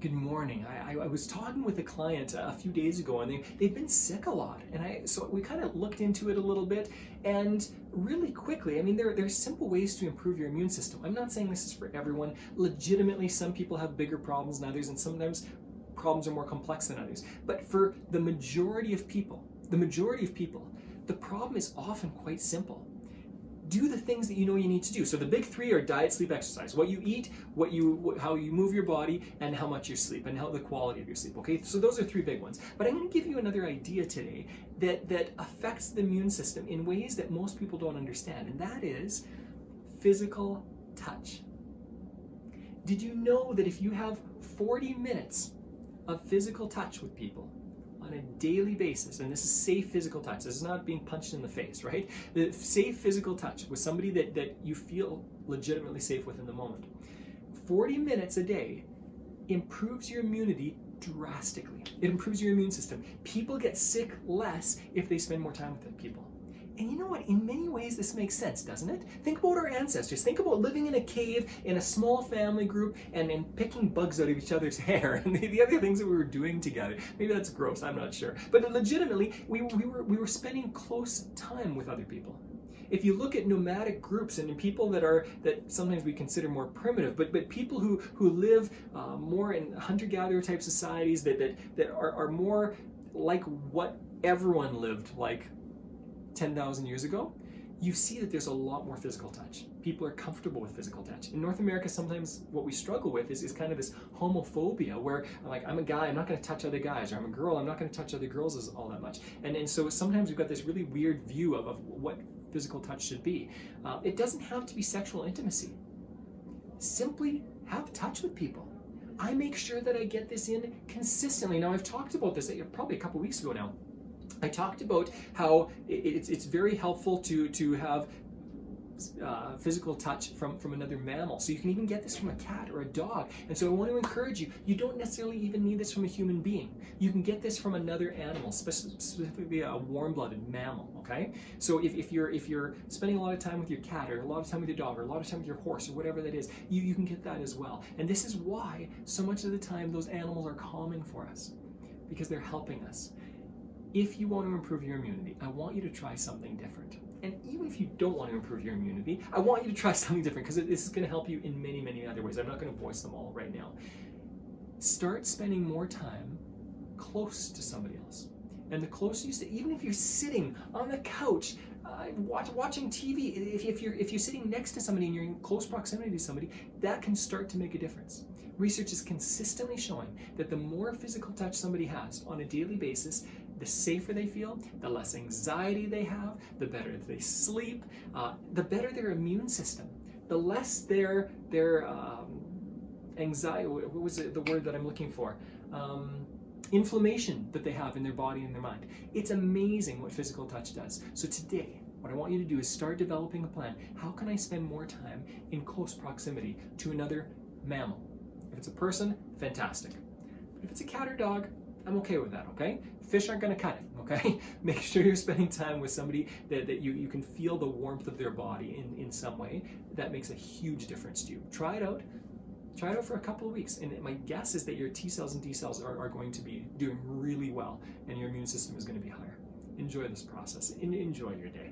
Good morning. I was talking with a client a few days ago, and they've been sick a lot. So we kind of looked into it a little bit, and really quickly, I mean, there's simple ways to improve your immune system. I'm not saying this is for everyone. Legitimately, some people have bigger problems than others, and sometimes problems are more complex than others. But for the majority of people, the problem is often quite simple. Do the things that you know you need to do. So the big three are diet, sleep, exercise. What you eat, how you move your body, and how much you sleep, and how the quality of your sleep. Okay, so those are three big ones. But I'm going to give you another idea today that affects the immune system in ways that most people don't understand, and that is physical touch. Did you know that if you have 40 minutes of physical touch with people on a daily basis, and this is safe physical touch, this is not being punched in the face, right? The safe physical touch with somebody that you feel legitimately safe with in the moment, 40 minutes a day improves your immunity drastically. It improves your immune system. People get sick less if they spend more time with people. And you know what? In many ways, this makes sense, doesn't it? Think about our ancestors. Think about living in a cave in a small family group and picking bugs out of each other's hair and the other things that we were doing together. Maybe that's gross, I'm not sure. But legitimately, we were spending close time with other people. If you look at nomadic groups and people that sometimes we consider more primitive, but people who live more in hunter-gatherer type societies that are more like what everyone lived like 10,000 years ago, you see that there's a lot more physical touch. People are comfortable with physical touch. In North America, sometimes what we struggle with is kind of this homophobia where I'm a guy, I'm not going to touch other guys, or I'm a girl, I'm not going to touch other girls all that much. And so sometimes we've got this really weird view of what physical touch should be. It doesn't have to be sexual intimacy. Simply have touch with people. I make sure that I get this in consistently. Now, I've talked about this probably a couple weeks ago now. I talked about how it's very helpful to have physical touch from another mammal. So you can even get this from a cat or a dog. And so I want to encourage you, you don't necessarily even need this from a human being. You can get this from another animal, specifically a warm-blooded mammal, okay? So if you're spending a lot of time with your cat, or a lot of time with your dog, or a lot of time with your horse, or whatever that is, you can get that as well. And this is why so much of the time those animals are calming for us, because they're helping us. If you want to improve your immunity, I want you to try something different. And even if you don't want to improve your immunity, I want you to try something different, because this is going to help you in many, many other ways. I'm not going to voice them all right now. Start spending more time close to somebody else. And the closer you stay, even if you're sitting on the couch, watching TV, if you're sitting next to somebody and you're in close proximity to somebody, that can start to make a difference. Research is consistently showing that the more physical touch somebody has on a daily basis, the safer they feel, the less anxiety they have, the better they sleep, the better their immune system, the less their anxiety, what was the word that I'm looking for? Inflammation that they have in their body and their mind. It's amazing what physical touch does. So today, what I want you to do is start developing a plan. How can I spend more time in close proximity to another mammal? If it's a person, fantastic. But if it's a cat or dog, I'm okay with that, okay? Fish aren't gonna cut it, okay? Make sure you're spending time with somebody that you can feel the warmth of their body in some way. That makes a huge difference to you. Try it out. Try it out for a couple of weeks, and my guess is that your T cells and D cells are going to be doing really well, and your immune system is going to be higher. Enjoy this process. Enjoy your day.